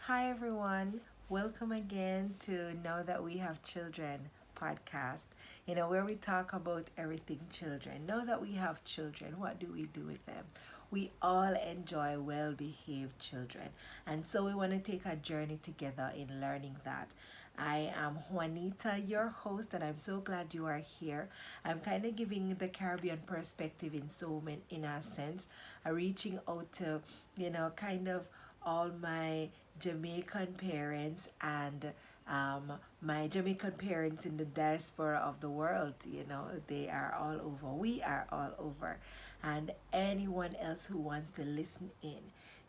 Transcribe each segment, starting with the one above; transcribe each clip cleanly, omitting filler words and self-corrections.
Hi, everyone. Welcome again to Know That We Have Children podcast, where we talk about everything children. Know that we have children. What do we do with them? We all enjoy well behaved children. And so we want to take a journey together in learning that. I am Juanita, your host, and I'm so glad you are here. I'm kind of giving the Caribbean perspective in so many, in a sense, reaching out to, kind of all my Jamaican parents and my Jamaican parents in the diaspora of the world. They are all over. We are all over. And anyone else who wants to listen in.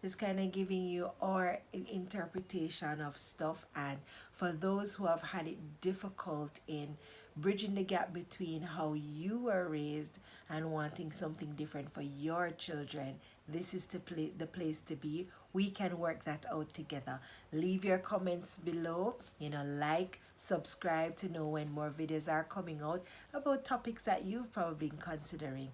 Just kind of giving you our interpretation of stuff. And for those who have had it difficult in bridging the gap between how you were raised and wanting something different for your children, this is the place to be. We can work that out together. Leave your comments below, like, subscribe to know when more videos are coming out about topics that you've probably been considering,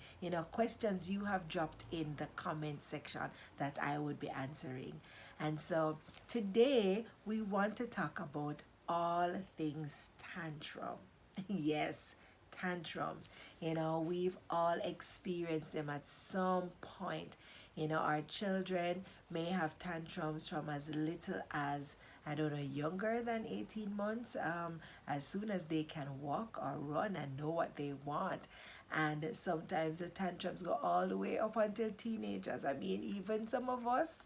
questions you have dropped in the comment section that I would be answering. And so today we want to talk about all things tantrum. Yes, tantrums. We've all experienced them at some point. Our children may have tantrums from as little as, I don't know, younger than 18 months, as soon as they can walk or run and know what they want. And sometimes the tantrums go all the way up until teenagers. I mean, even some of us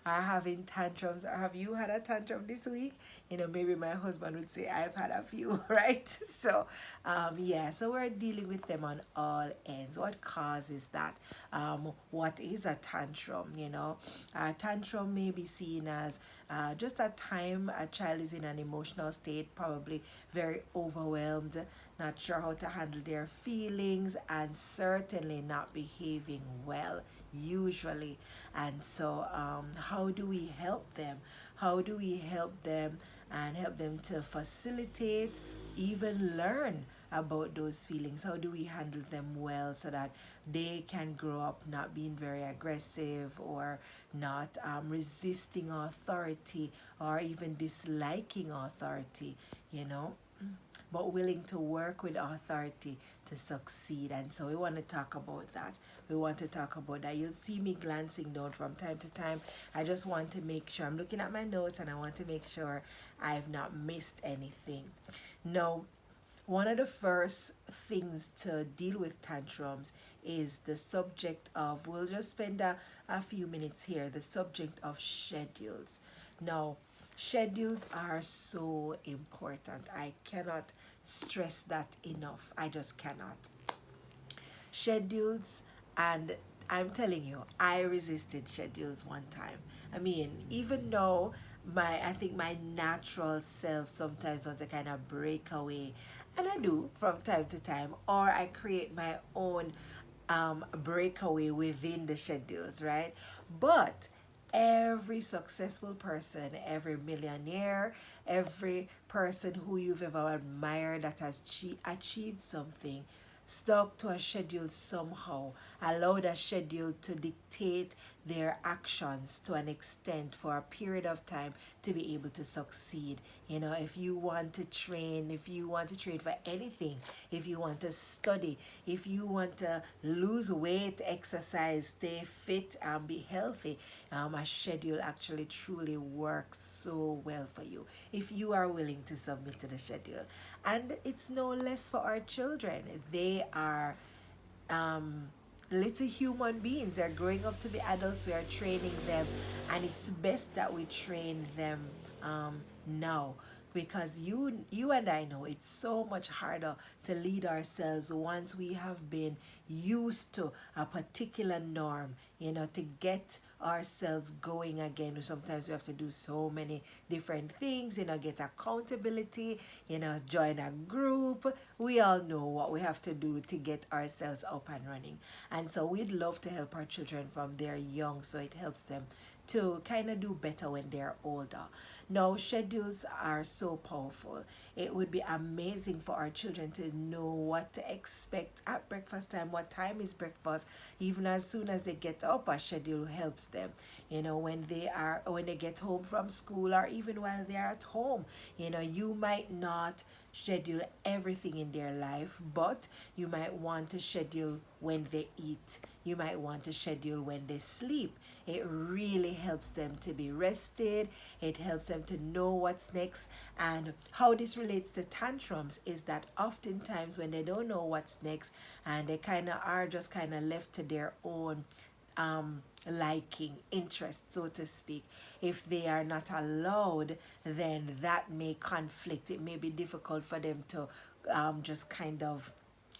are having tantrums. Have you had a tantrum this week? Maybe my husband would say I've had a few, right? So yeah, so we're dealing with them on all ends. What causes that? What is a tantrum? A tantrum may be seen as just a time a child is in an emotional state, probably very overwhelmed, not sure how to handle their feelings, and certainly not behaving well, usually. And so, how do we help them? How do we help them and help them to facilitate, even learn about those feelings? How do we handle them well so that they can grow up not being very aggressive or not resisting authority or even disliking authority, you know? But willing to work with authority to succeed. And so we want to talk about that. We want to talk about that. You'll see me glancing down from time to time. I just want to make sure I'm looking at my notes and I want to make sure I've not missed anything. Now, one of the first things to deal with tantrums is the subject of, we'll just spend a few minutes here, the subject of schedules. Now, schedules are so important. I cannot stress that enough. I just cannot. Schedules, and I'm telling you, I resisted schedules one time. I mean, even though I think my natural self sometimes wants to kind of break away, and I do from time to time, or I create my own breakaway within the schedules, right? But every successful person, every millionaire, every person who you've ever admired that has achieved something, stuck to a schedule somehow, allowed a schedule to dictate their actions to an extent for a period of time to be able to succeed. If you want to train, if you want to train for anything, if you want to study, if you want to lose weight, exercise, stay fit, and be healthy, a schedule actually truly works so well for you if you are willing to submit to the schedule. And it's no less for our children. They are little human beings. They're growing up to be adults. We are training them, and it's best that we train them now, because you and I know it's so much harder to lead ourselves once we have been used to a particular norm, to get ourselves going again. Sometimes we have to do so many different things, get accountability, join a group. We all know what we have to do to get ourselves up and running. And so we'd love to help our children from they're young, so it helps them to kind of do better when they're older. Now, schedules are so powerful. It would be amazing for our children to know what to expect at breakfast time, what time is breakfast, even as soon as they get up. A schedule helps them, when they get home from school, or even while they're at home. You might not schedule everything in their life, but you might want to schedule when they eat. You might want to schedule when they sleep. It really helps them to be rested. It helps them to know what's next. And how this relates to tantrums is that oftentimes when they don't know what's next, and they kind of are just kind of left to their own liking, interest, so to speak. If they are not allowed, then that may conflict. It may be difficult for them to just kind of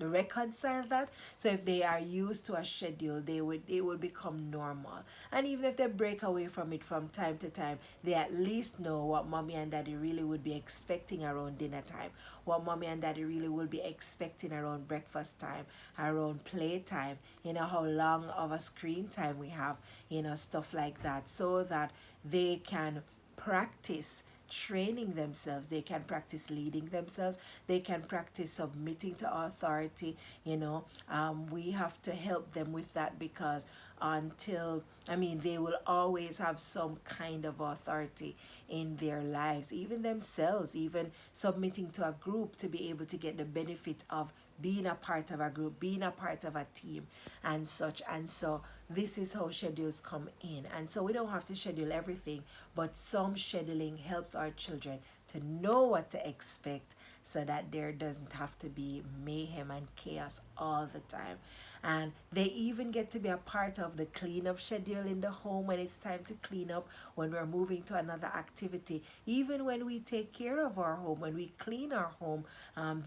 reconcile that. So if they are used to a schedule, it would become normal. And even if they break away from it from time to time, they at least know what mommy and daddy really would be expecting around dinner time, what mommy and daddy really will be expecting around breakfast time, around play time, how long of a screen time we have, stuff like that, so that they can practice training themselves. They can practice leading themselves. They can practice submitting to authority. We have to help them with that, because they will always have some kind of authority in their lives, even themselves, even submitting to a group, to be able to get the benefit of being a part of a group, being a part of a team, and such. And so this is how schedules come in. And so we don't have to schedule everything, but some scheduling helps our children to know what to expect, so that there doesn't have to be mayhem and chaos all the time. And they even get to be a part of the cleanup schedule in the home when it's time to clean up, when we're moving to another activity. Even when we take care of our home, when we clean our home,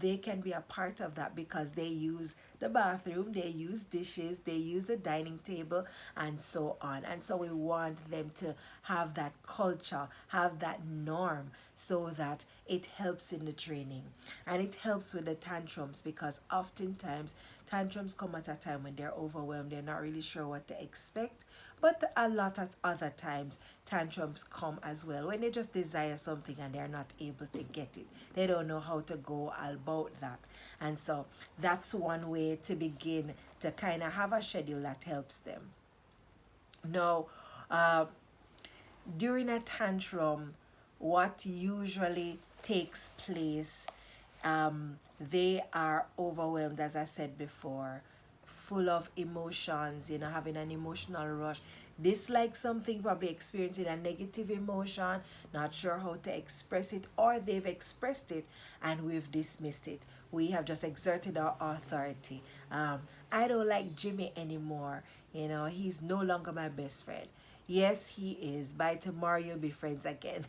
they can be a part of that, because they use the bathroom, they use dishes, they use the dining table, and so on. And so we want them to have that culture, have that norm, so that it helps in the training. And it helps with the tantrums, because oftentimes tantrums come at a time when they're overwhelmed, they're not really sure what to expect. But a lot of other times, tantrums come as well when they just desire something and they're not able to get it. They don't know how to go about that. And so that's one way to begin to kind of have a schedule that helps them. Now, uh, during a tantrum, what usually takes place, they are overwhelmed, as I said before, full of emotions, having an emotional rush, dislike something, probably experiencing a negative emotion, not sure how to express it, or they've expressed it and we've dismissed it. We have just exerted our authority. I don't like Jimmy anymore. He's no longer my best friend. Yes, he is. By tomorrow, you'll be friends again.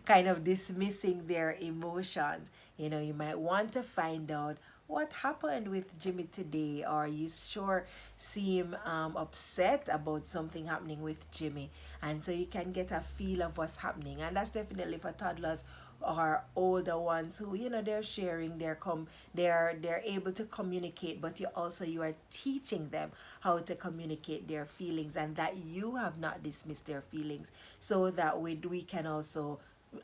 Kind of dismissing their emotions. You might want to find out what happened with Jimmy today, or you sure seem upset about something happening with Jimmy. And so you can get a feel of what's happening. And that's definitely for toddlers or older ones who, they're sharing, they're able to communicate, but you are teaching them how to communicate their feelings, and that you have not dismissed their feelings, so that we can also,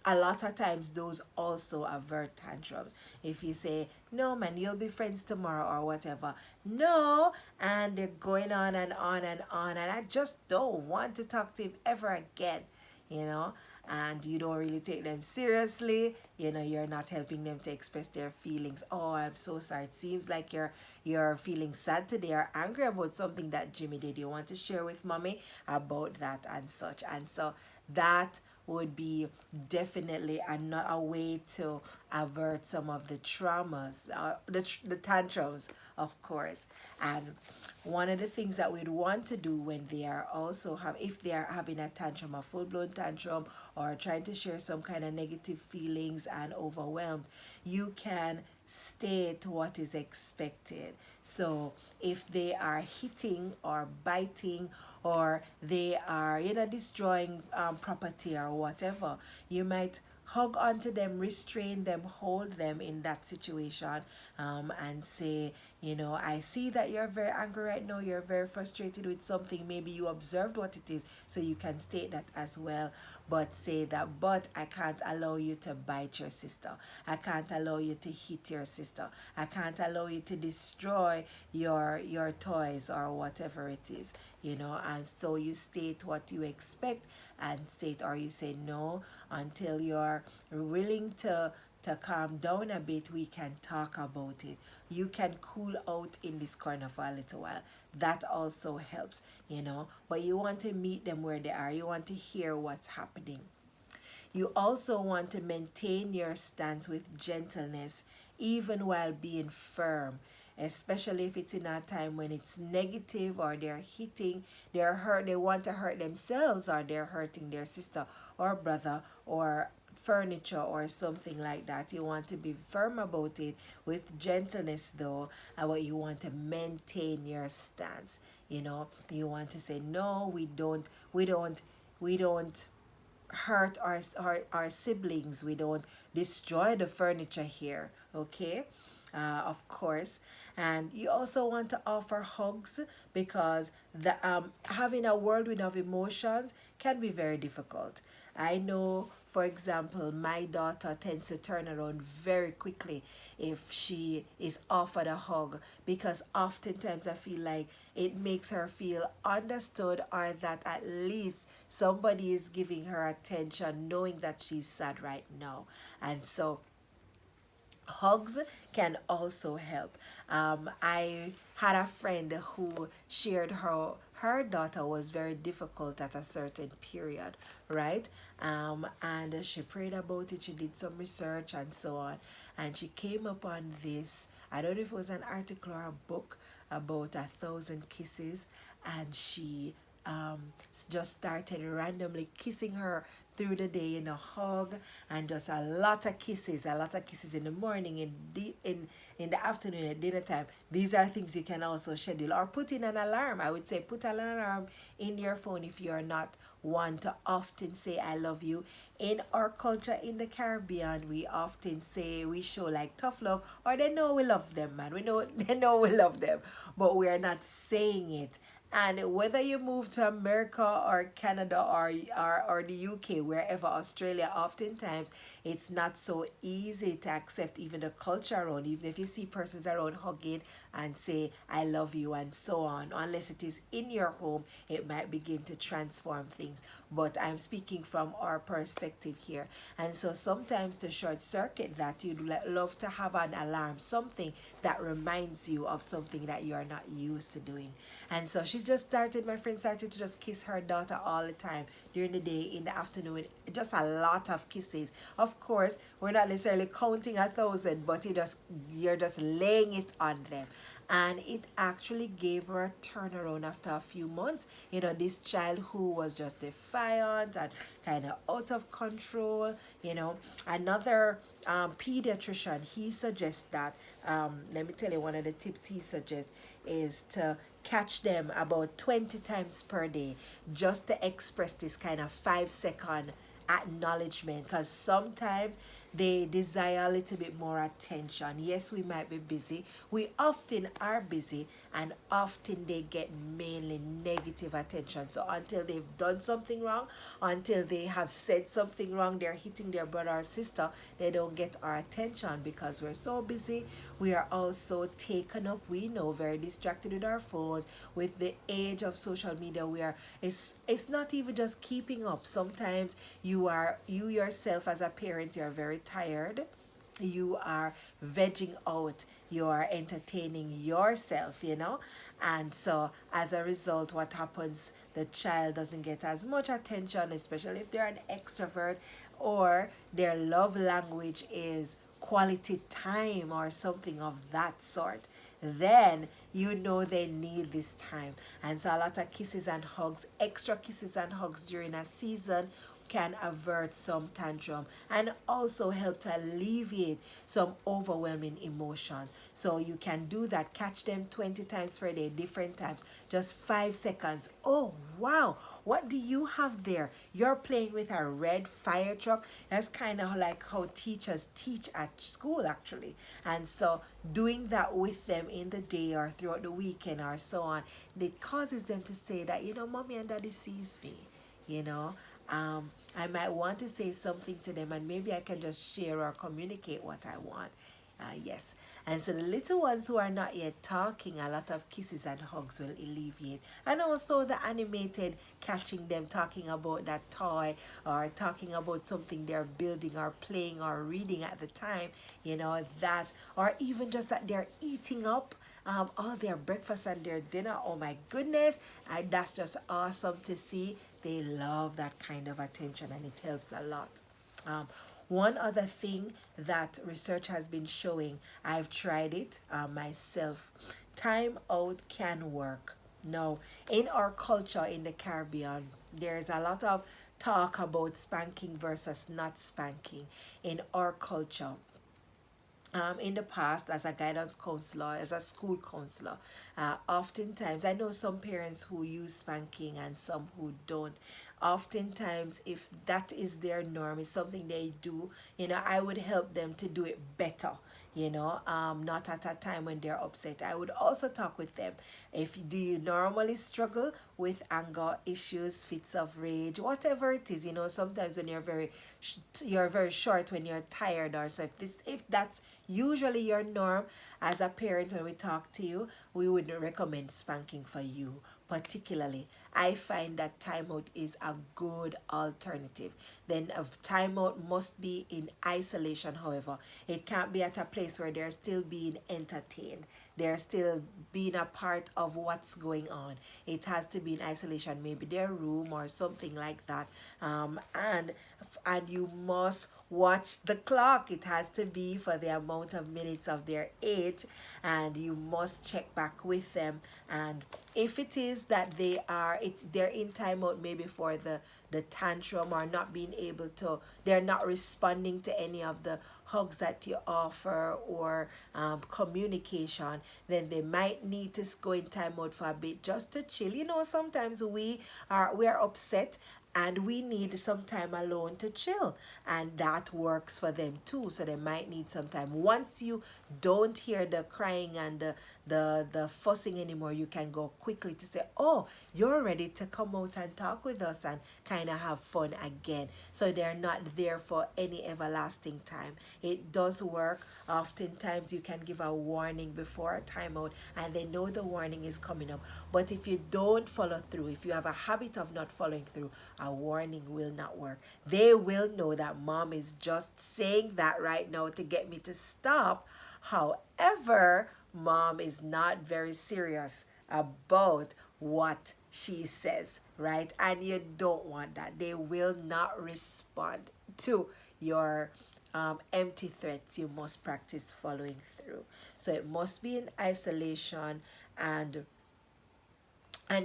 a lot of times those also avert tantrums. If you say, no man, you'll be friends tomorrow or whatever, no, and they're going on and on and on, and I just don't want to talk to him ever again, you know and you don't really take them seriously. You're not helping them to express their feelings. Oh, I'm so sorry, it seems like you're feeling sad today or angry about something that Jimmy did. You want to share with mommy about that, and such. And so that would be definitely a way to avert some of the traumas, the tantrums, of course. And one of the things that we'd want to do when they are also if they are having a tantrum, a full-blown tantrum, or trying to share some kind of negative feelings and overwhelmed, you can state what is expected. So if they are hitting or biting, or they are destroying property or whatever, you might hug onto them, restrain them, hold them in that situation, and say, I see that you're very angry right now, you're very frustrated with something, maybe you observed what it is, so you can state that as well. But say that, but I can't allow you to bite your sister, I can't allow you to hit your sister, I can't allow you to destroy your toys or whatever it is. And so you state what you expect, and state, or you say no, until you're willing to calm down a bit, we can talk about it. You can cool out in this corner for a little while. That also helps. But you want to meet them where they are. You want to hear what's happening. You also want to maintain your stance with gentleness, even while being firm, especially if it's in a time when it's negative, or they're hurt, they want to hurt themselves, or they're hurting their sister or brother or furniture or something like that. You want to be firm about it with gentleness though, and what you want to maintain your stance. You want to say no, we don't hurt our siblings, we don't destroy the furniture here, okay? Of course. And you also want to offer hugs, because the having a whirlwind of emotions can be very difficult. I know, for example, my daughter tends to turn around very quickly if she is offered a hug, because oftentimes I feel like it makes her feel understood, or that at least somebody is giving her attention, knowing that she's sad right now. And so hugs can also help. I had a friend who shared her daughter was very difficult at a certain period, right? And she prayed about it. She did some research and so on, and she came upon this. I don't know if it was an article or a book about 1,000 kisses, and she just started randomly kissing her through the day in a hug, and just a lot of kisses in the morning, in the afternoon, at dinner time. These are things you can also schedule, or put in an alarm. I would say put an alarm in your phone if you're not one to often say I love you. In our culture in the Caribbean, we often say, we show like tough love, or they know we love them, man. We know they know we love them, but we are not saying it. And whether you move to America or Canada, or the UK, wherever, Australia, oftentimes it's not so easy to accept even the culture around, even if you see persons around hugging and say, I love you, and so on. Unless it is in your home, it might begin to transform things. But I'm speaking from our perspective here. And so sometimes to short circuit that, you'd love to have an alarm, something that reminds you of something that you are not used to doing. And so my friend started to just kiss her daughter all the time during the day, in the afternoon, just a lot of kisses. Of course, we're not necessarily counting 1,000, but you're just laying it on them. And it actually gave her a turnaround after a few months. This child who was just defiant and kind of out of control. Another pediatrician, he suggests that, let me tell you, one of the tips he suggests is to catch them about 20 times per day, just to express this kind of 5-second acknowledgement, because sometimes they desire a little bit more attention. Yes, we might be busy. We often are busy, and often they get mainly negative attention. So until they've done something wrong, until they have said something wrong, they're hitting their brother or sister, they don't get our attention, because we're so busy. We are also taken up, we know, very distracted with our phones. With the age of social media, it's not even just keeping up. Sometimes you yourself as a parent, you're very tired, you are vegging out, you are entertaining yourself. And so as a result, what happens, the child doesn't get as much attention, especially if they're an extrovert, or their love language is quality time or something of that sort. Then they need this time. And so a lot of kisses and hugs, extra kisses and hugs during a season, can avert some tantrum and also help to alleviate some overwhelming emotions. So you can do that. Catch them 20 times per day, different times, just 5 seconds. Oh, wow. What do you have there? You're playing with a red fire truck. That's kind of like how teachers teach at school, actually. And so doing that with them in the day or throughout the weekend or so on, it causes them to say that, mommy and daddy sees me, you know. I might want to say something to them, and maybe I can just share or communicate what I want. Yes. And so the little ones who are not yet talking, a lot of kisses and hugs will alleviate. And also the animated, catching them talking about that toy or talking about something they're building or playing or reading at the time, that, or even just that they're eating up all their breakfast and their dinner. Oh my goodness, that's just awesome to see. They love that kind of attention, and it helps a lot. Um, One other thing that research has been showing, I've tried it myself. Time out can work. Now, in our culture in the Caribbean, there's a lot of talk about spanking versus not spanking in our culture. In the past, as a guidance counselor, as a school counselor, oftentimes I know some parents who use spanking and some who don't. Oftentimes, if that is their norm, it's something they do, I would help them to do it better. Not at a time when they're upset. I would also talk with them. If do you normally struggle with anger issues, fits of rage, whatever it is, sometimes when you're very short when you're tired, or so if that's usually your norm as a parent, when we talk to you, we would recommend spanking for you. Particularly, I find that timeout is a good alternative. Then a timeout must be in isolation, however. It can't be at a place where they're still being entertained. They're still being a part of what's going on. It has to be in isolation, maybe their room or something like that. And you must watch the clock. It has to be for the amount of minutes of their age, and you must check back with them. And if it is that they're in timeout, maybe for the tantrum, or not being able to, they're not responding to any of the hugs that you offer, or communication, then they might need to go in timeout for a bit just to chill. Sometimes we are upset and we need some time alone to chill, and that works for them too. So they might need some time. Once you don't hear the crying and the fussing anymore, you can go quickly to say, oh, you're ready to come out and talk with us and kind of have fun again. So they're not there for any everlasting time. It does work. Oftentimes you can give a warning before a timeout, and they know the warning is coming up. But if you don't follow through, if you have a habit of not following through, a warning will not work. They will know that mom is just saying that right now to get me to stop. However, mom is not very serious about what she says, right? And you don't want that. They will not respond to your empty threats. You must practice following through. So it must be in isolation, and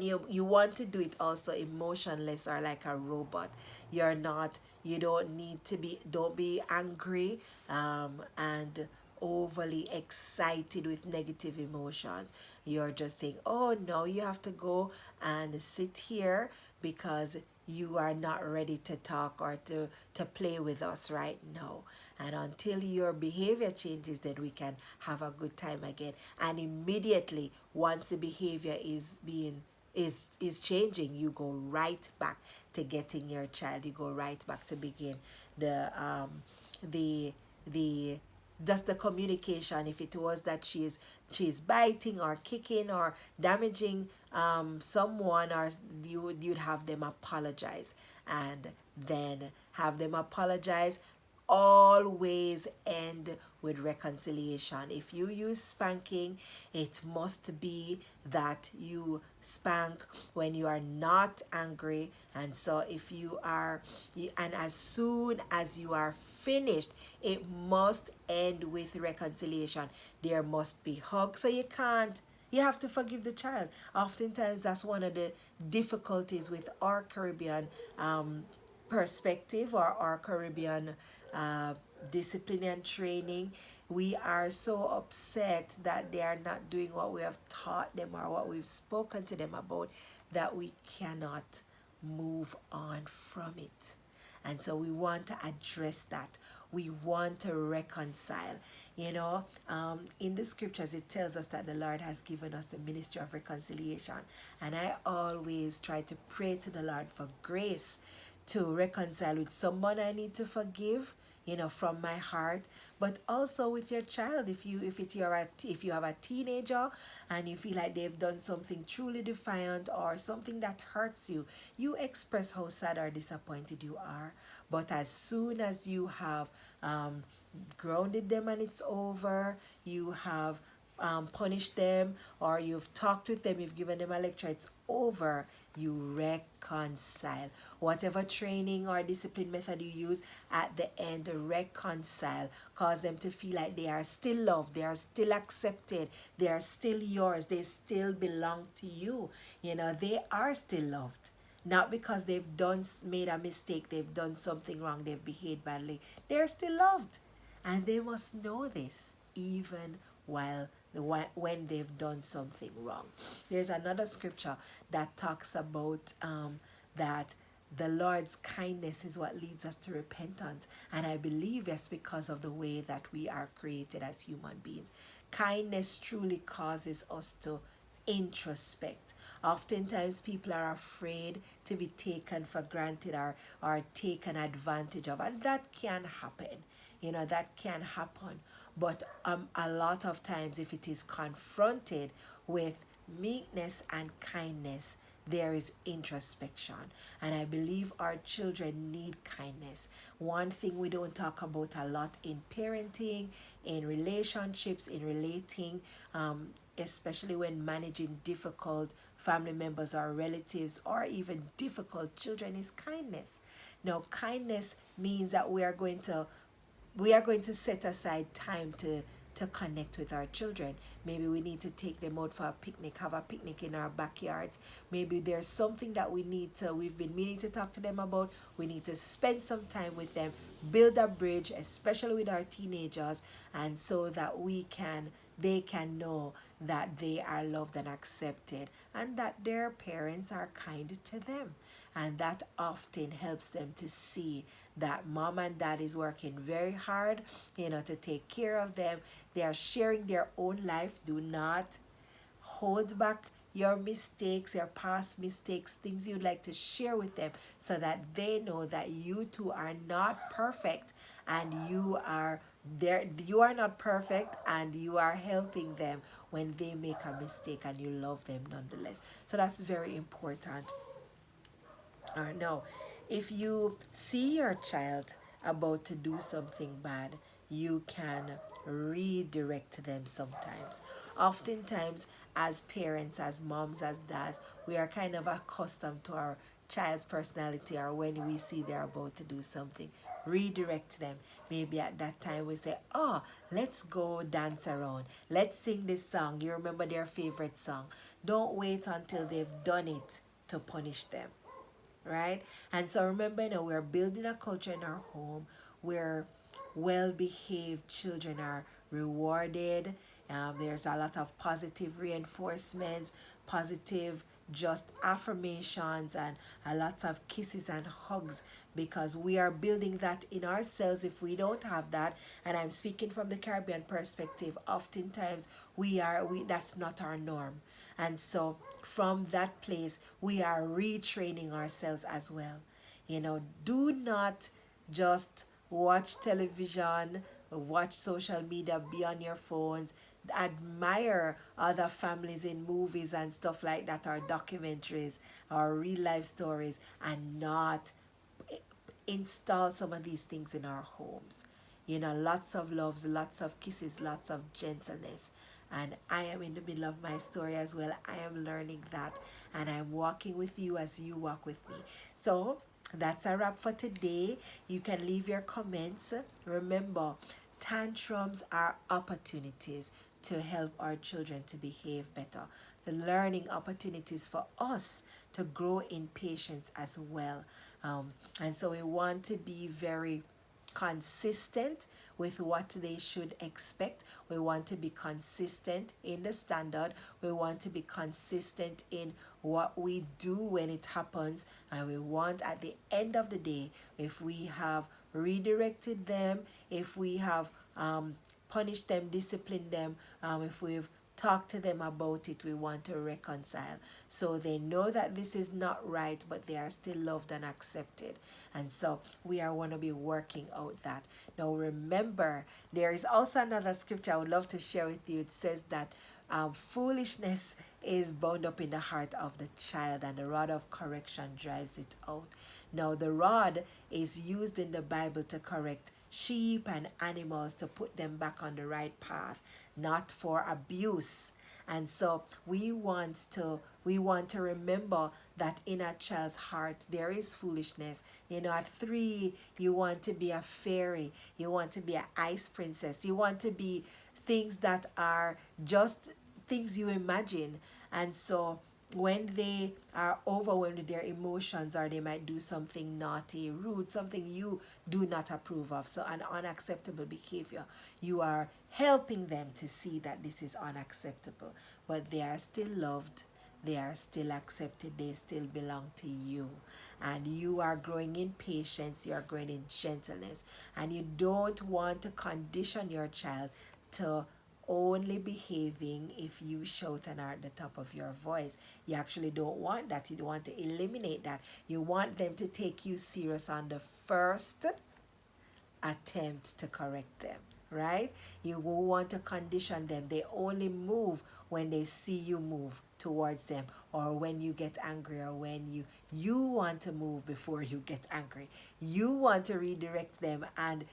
you want to do it also emotionless, or like a robot. You don't need to be, don't be angry and overly excited with negative emotions. You're just saying, oh no, you have to go and sit here because you are not ready to talk or to play with us right now. And until your behavior changes, then we can have a good time again. And immediately, once the behavior is changing, you go right back to getting your child. You go right back to begin the the just the communication. If it was that she's biting or kicking or damaging someone, or you'd have them apologize, and then have them apologize. Always end with reconciliation. If you use spanking, it must be that you spank when you are not angry. And so if you are, and as soon as you are finished, it must end with reconciliation. There must be hugs. So you have to forgive the child. Oftentimes, that's one of the difficulties with our Caribbean perspective or our Caribbean uh, discipline and training, we are so upset that they are not doing what we have taught them or what we've spoken to them about, that we cannot move on from it. And so we want to address that. We want to reconcile. In the scriptures, it tells us that the Lord has given us the ministry of reconciliation. And I always try to pray to the Lord for grace to reconcile with someone I need to forgive, from my heart, but also with your child. If you have a teenager and you feel like they've done something truly defiant or something that hurts you, you express how sad or disappointed you are. But as soon as you have grounded them and it's over, you have punished them, or you've talked with them, you've given them a lecture, it's over, you reconcile. Whatever training or discipline method you use, at the end, reconcile. Cause them to feel like they are still loved, they are still accepted, they are still yours, they still belong to you. They are still loved. Not because they've made a mistake, they've done something wrong, they've behaved badly. They're still loved. And they must know this even when they've done something wrong. There's another scripture that talks about that the Lord's kindness is what leads us to repentance. And I believe it's because of the way that we are created as human beings. Kindness truly causes us to introspect. Oftentimes, people are afraid to be taken for granted, or taken advantage of, and that can happen. That can happen. But a lot of times, if it is confronted with meekness and kindness, there is introspection. And I believe our children need kindness. One thing we don't talk about a lot in parenting, in relationships, in relating, especially when managing difficult family members or relatives, or even difficult children, is kindness. Now, kindness means that we are going to set aside time to connect with our children. Maybe we need to take them out for a picnic, have a picnic in our backyards. Maybe there's something that we've been meaning to talk to them about. We need to spend some time with them, build a bridge, especially with our teenagers, and so that they can know that they are loved and accepted, and that their parents are kind to them. And that often helps them to see that mom and dad is working very hard, to take care of them. They are sharing their own life. Do not hold back your mistakes, your past mistakes, things you'd like to share with them, so that they know that you two are not perfect, and you are there. You are not perfect, and you are helping them when they make a mistake, and you love them nonetheless. So that's very important. Or no, if you see your child about to do something bad, you can redirect them sometimes. Oftentimes, as parents, as moms, as dads, we are kind of accustomed to our child's personality, or when we see they're about to do something, redirect them. Maybe at that time we say, oh, let's go dance around. Let's sing this song. You remember their favorite song. Don't wait until they've done it to punish them, right? And so remember, we're building a culture in our home where well-behaved children are rewarded. There's a lot of positive reinforcements, positive just affirmations, and a lot of kisses and hugs, because we are building that in ourselves. If we don't have that, and I'm speaking from the Caribbean perspective, oftentimes that's not our norm. And so from that place, we are retraining ourselves as well. Do not just watch television, watch social media, be on your phones, admire other families in movies and stuff like that, or documentaries or real life stories, and not install some of these things in our homes. Lots of loves, lots of kisses, lots of gentleness. And I am in the middle of my story as well. I am learning that, and I'm walking with you as you walk with me. So that's a wrap for today. You can leave your comments. Remember, tantrums are opportunities to help our children to behave better, the learning opportunities for us to grow in patience as well. And so we want to be very consistent with what they should expect. We want to be consistent in the standard. We want to be consistent in what we do when it happens. And we want at the end of the day, if we have redirected them, if we have punished them, disciplined them, if we've talked to them about it, we want to reconcile. So they know that this is not right, but they are still loved and accepted. And so we are going to be working out that. Now remember, there is also another scripture I would love to share with you. It says that foolishness is bound up in the heart of the child, and the rod of correction drives it out. Now, the rod is used in the Bible to correct sheep and animals, to put them back on the right path, not for abuse. And so we want to remember that in a child's heart there is foolishness. At 3, you want to be a fairy, you want to be an ice princess, you want to be things that are just things you imagine. And so when they are overwhelmed with their emotions, or they might do something naughty, rude, something you do not approve of, so an unacceptable behavior, you are helping them to see that this is unacceptable, but they are still loved, they are still accepted, they still belong to you. And you are growing in patience, you are growing in gentleness, and you don't want to condition your child to only behaving if you shout and are at the top of your voice. You actually don't want that. You don't want to eliminate that. You want them to take you serious on the first attempt to correct them, right? You won't want to condition them. They only move when they see you move towards them, or when you get angry, or when you want to move before you get angry. You want to redirect them and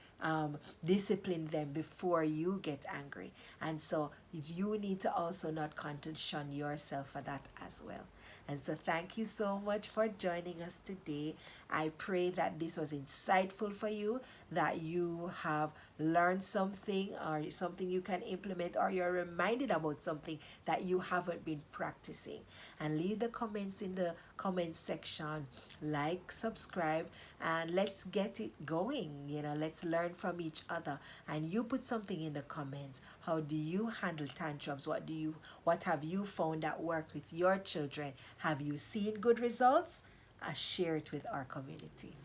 discipline them before you get angry. And so you need to also not condition yourself for that as well. And so thank you so much for joining us today. I pray that this was insightful for you, that you have learned something, or something you can implement, or you're reminded about something that you haven't been practicing. And leave the comments in the comment section, like, subscribe, and let's get it going. Let's learn from each other. And you put something in the comments. How do you handle tantrums? What have you found that worked with your children? Have you seen good results? Share it with our community.